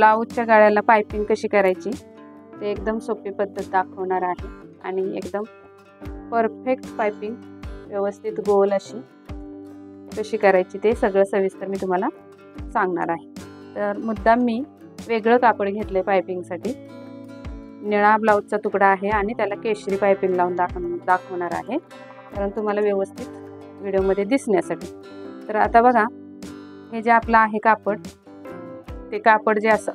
ब्लाऊजच्या गळ्याला piping कशी करायची ते एकदम सोपी पद्धत दाखवणार आहे आणि एकदम परफेक्ट पायपिंग व्यवस्थित गोल अशी कशी करायची ते सगळं सविस्तर मी तुम्हाला सांगणार आहे। तर मुद्दाम मी वेगळं कापड घेतले पायपिंगसाठी। निळा ब्लाऊजचा तुकडा आहे आणि त्याला केशरी पायपिंग लावून दाखवणार आहे, कारण तुम्हाला व्यवस्थित व्हिडिओमध्ये दिसण्यासाठी। तर आता बघा, हे जे आपलं आहे कापड, ते कापड जे असं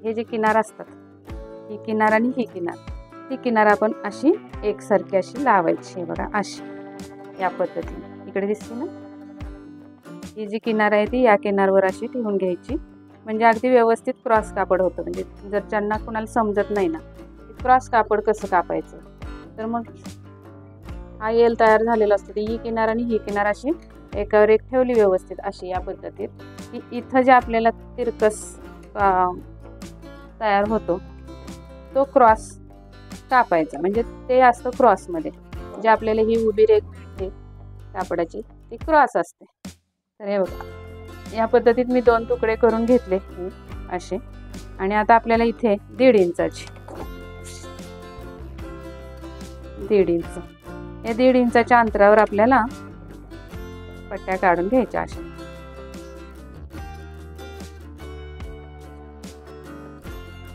हे जे किनार असतात, ही किनार आणि ही किनार आपण अशी एकसारखी अशी लावायची आहे बघा, अशी या पद्धतीने। इकडे दिसते ना, ही जी किनार आहे ती या किनारवर अशी ठेवून घ्यायची, म्हणजे अगदी व्यवस्थित क्रॉस कापड होतं। म्हणजे जर ज्यांना कोणाला समजत नाही ना क्रॉस कापड कसं कापायचं, तर मग हा येल तयार झालेला असतो, ही किनार आणि ही किनार अशी एकावर एक ठेवली व्यवस्थित अशी या पद्धतीत, की इथं जे आपल्याला तिरकस तयार होतो तो क्रॉस कापायचा। म्हणजे ते असतं क्रॉसमध्ये, जे आपल्याला ही उभी रेघ मिळते कापडाची ती क्रॉस असते। तर हे बघा, या पद्धतीत मी 2 तुकडे करून घेतले असे, आणि आता आपल्याला इथे 1.5 इंचाची 1.5 इंच, या 1.5 इंचाच्या अंतरावर आपल्याला पट्ट्या काढून घ्यायच्या अशा।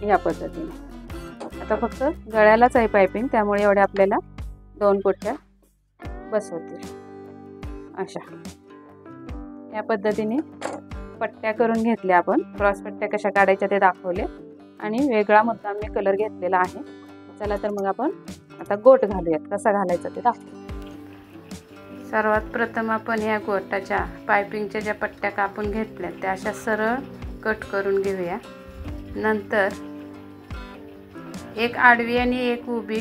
या पद्धतीने आता फक्त गळ्यालाच आहे पायपिंग, त्यामुळे एवढ्या आपल्याला 2 पट्ट्या बसवतील अशा। या पद्धतीने पट्ट्या करून घेतल्या आपण। क्रॉस पट्ट्या कशा काढायच्या ते दाखवले, आणि वेगळा मुद्दाम मी कलर घेतलेला आहे। चला तर मग आपण आता गोट घालूयात, कसा घालायचा ते दाखवू। सर्वात प्रथम आपण या गोटाच्या पायपिंगच्या ज्या पट्ट्या कापून घेतल्या त्या अशा सरळ कट करून घेऊया। नंतर एक आडवी आणि एक उभी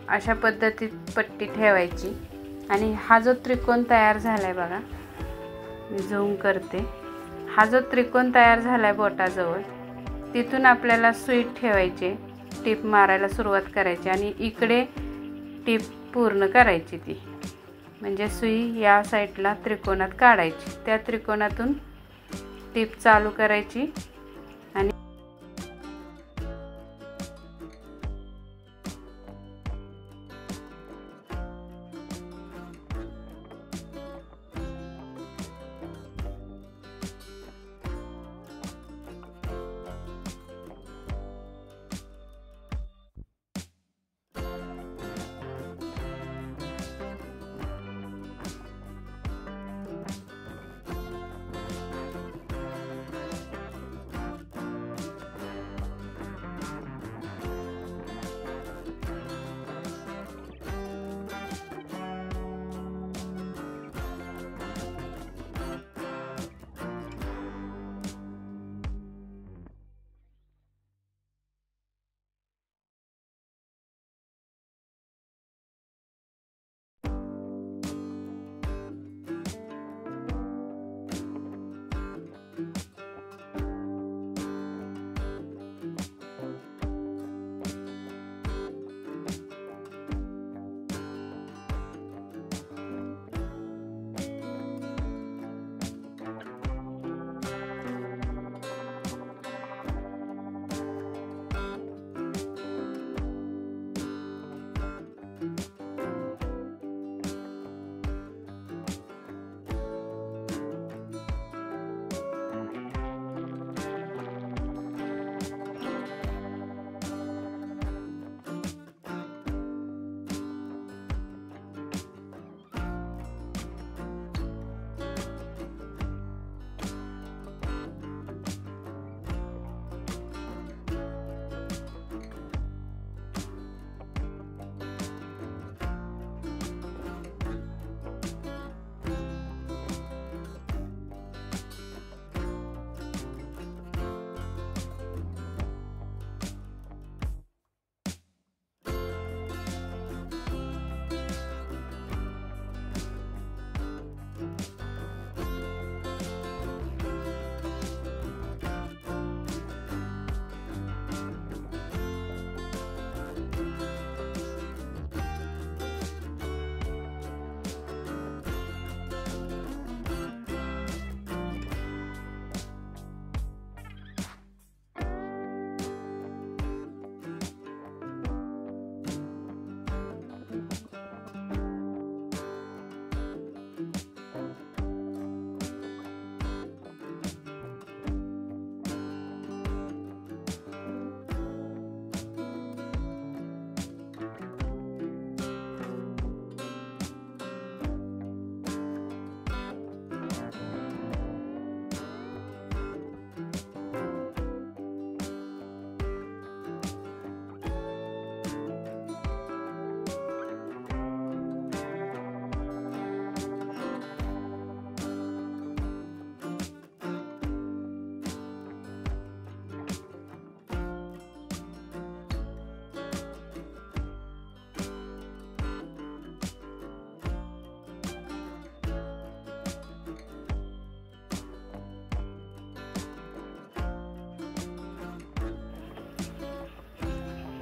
अशा पद्धतीत पट्टी ठेवायची, आणि हा जो त्रिकोण तयार झालाय बघा, मी झूम करते, हा जो त्रिकोण तयार झालाय बोटाजवळ, तिथून आपल्याला सुई ठेवायची, टीप मारायला सुरुवात करायची, आणि इकडे टीप पूर्ण करायची ती, म्हणजे सुई या साईडला त्रिकोणात काढायची, त्या त्रिकोणातून टीप चालू करायची आणि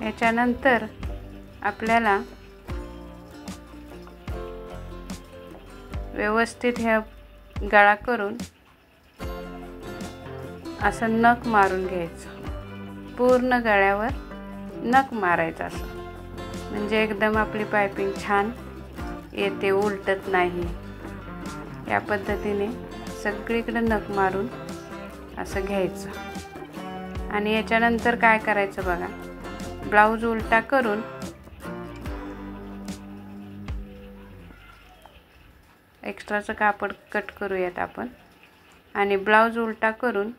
याच्यानंतर आपल्याला व्यवस्थित हे गळा करून असं नख मारून घ्यायचं। पूर्ण गळ्यावर नख मारायचं असं, म्हणजे एकदम आपली पायपिंग छान येते, उलटत नाही। या पद्धतीने सगळीकडे नख मारून असं घ्यायचं। आणि याच्यानंतर काय करायचं बघा, ब्लाऊज उलटा करून एक्स्ट्राचं कापड कट करूयात आपण। आणि ब्लाऊज उलटा करून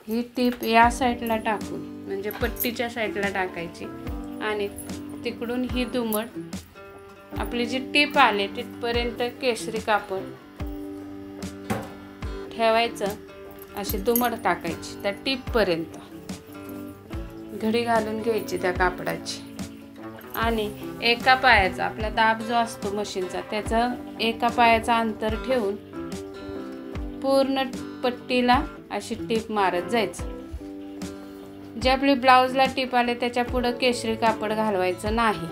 ही टीप या साईडला टाकून, म्हणजे पट्टीच्या साईडला टाकायची आणि तिकडून ही दुमड आपली जी टीप आले तिथपर्यंत केसरी कापड ठेवायचं। अशी दुमड टाकायची त्या टीपपर्यंत, घडी घालून घ्यायची त्या कापडाची। आणि एका पायाचा आपला दाब जो असतो मशीनचा, त्याचं एका पायाचा अंतर ठेवून पूर्ण पट्टीला अशी टीप मारत जायचं। जे आपली ब्लाऊजला टीप आले त्याच्या पुढे केशरी कापड घालवायचं नाही।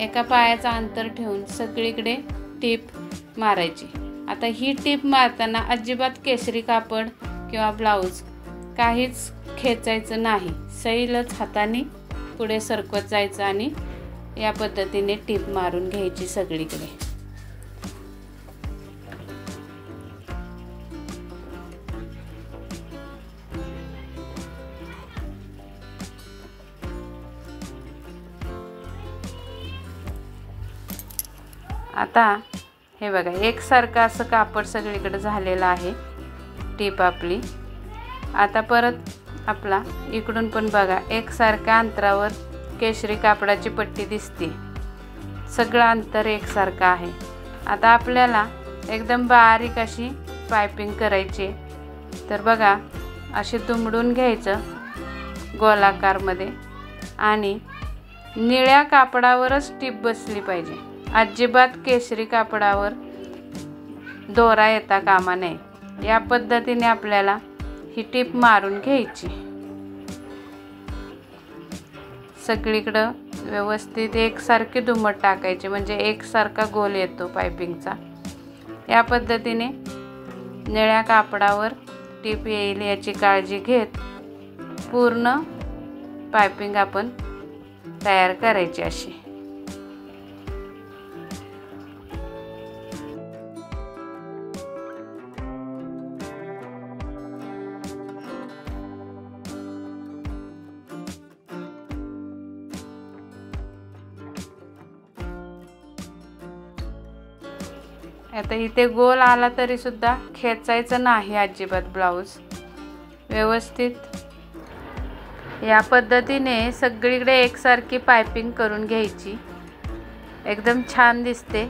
एका पायाचा अंतर ठेवून सगळीकडे टीप मारायची। आता ही टीप मारताना अजिबात केशरी कापड किंवा ब्लाऊज काहीच खेचायचं नाही, सैलच हाताने पुढे सरकवत जायचं आणि या पद्धतीने टीप मारून घ्यायची सगळीकडे। आता हे बघा, एकसारखं असं कापड सगळीकडे झालेलं आहे टीप आपली। आता परत आपला इकडून पण बघा एकसारख्या अंतरावर केशरी कापडाची पट्टी दिसते, सगळं अंतर एकसारखं आहे। आता आपल्याला एकदम बारीक अशी पायपिंग करायची, तर बघा अशी दुमडून घ्यायचं गोलाकारमध्ये आणि निळ्या कापडावरच टीप बसली पाहिजे, अजिबात केशरी कापडावर दोरा येता कामा नये। या पद्धतीने आपल्याला ही टीप मारून घ्यायची। सगळीकडं व्यवस्थित एकसारखी दुमड टाकायची, म्हणजे एकसारखा गोल येतो पायपिंगचा। या पद्धतीने निळ्या कापडावर टीप येईल याची काळजी घेत पूर्ण पायपिंग आपण तयार करायची अशी। आता इथे गोल आला तरी सुद्धा खेचायचं नाही अजिबात ब्लाऊज। व्यवस्थित या पद्धतीने सगळीकडे एकसारखी पायपिंग करून घ्यायची, एकदम छान दिसते।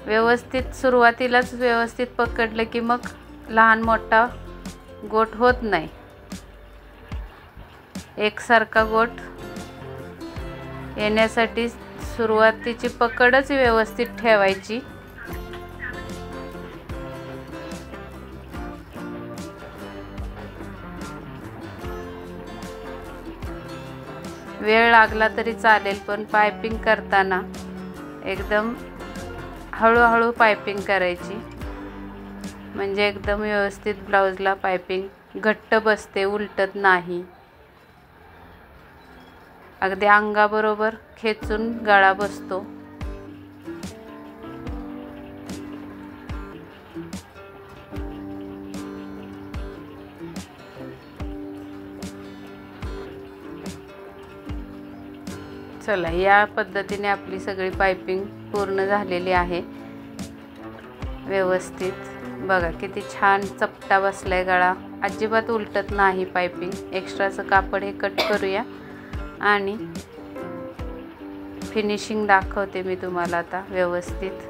व्यवस्थित सुरुवातीलाच व्यवस्थित पकडलं की मग लहान मोठा गोट होत नाही। एकसारखा गोट येण्यासाठी सुरुवातीची पकडच व्यवस्थित ठेवायची। वेळ लागला तरी चालेल, पण पायपिंग करताना एकदम हळूहळू पायपिंग करायची, म्हणजे एकदम व्यवस्थित ब्लाऊजला पायपिंग घट्ट बसते, उलटत नाही। अगदी अंगाबरोबर खेचून गळा बसतो। चला, या पद्धतीने आपली सगळी पायपिंग पूर्ण झालेली आहे व्यवस्थित। बघा किती छान चपटा बसलाय गळा, अजिबात उलटत नाही पायपिंग। एक्स्ट्राचं कापड हे कट करूया आणि फिनिशिंग दाखवते मी तुम्हाला आता व्यवस्थित।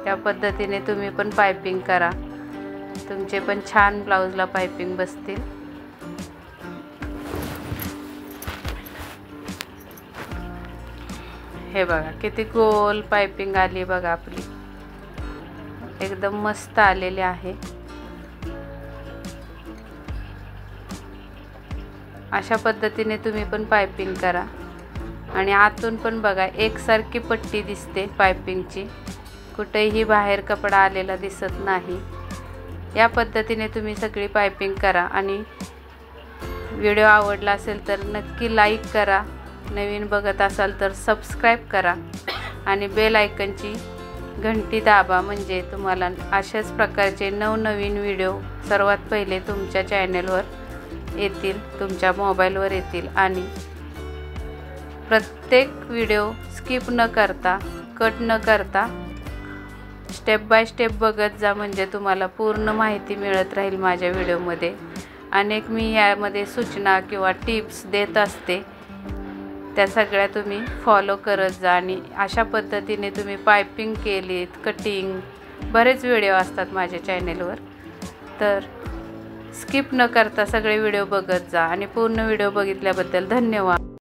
त्या पद्धतीने तुम्ही पण पायपिंग करा, तुमचे पण छान ब्लाऊजला पायपिंग बसतील। हे बघा किती गोल पायपिंग आली बघा आपली, एकदम मस्त आलेली आहे। अशा पद्धतीने तुम्ही पण पायपिंग करा। आणि आतून पण बघा एकसारखी पट्टी दिसते पायपिंगची, कुठेही बाहेर कपडा आलेला दिसत नाही। या पद्धतीने तुम्ही सगळी पायपिंग करा। आणि व्हिडिओ आवडला असेल तर नक्की लाईक करा, नवीन बघत असाल तर सबस्क्राईब करा आणि बेल आयकॉनची घंटी दाबा, म्हणजे तुम्हाला अशाच प्रकारचे नवनवीन व्हिडिओ सर्वात पहिले तुमच्या चॅनलवर येतील, तुमच्या मोबाईलवर येतील। आणि प्रत्येक व्हिडिओ स्किप न करता, कट न करता स्टेप बाय स्टेप बघत जा, म्हणजे तुम्हाला पूर्ण माहिती मिळत राहील माझ्या व्हिडिओमध्ये। अनेक मी यामध्ये सूचना किंवा टिप्स देत असते, त्या सगळ्या तुम्ही फॉलो करत जा। आणि अशा पद्धतीने तुम्ही पायपिंग केलीत, कटिंग, बरेच व्हिडिओ असतात माझ्या चॅनलवर, तर स्किप न करता सगळे व्हिडिओ बघत जा। आणि पूर्ण व्हिडिओ बघितल्याबद्दल धन्यवाद।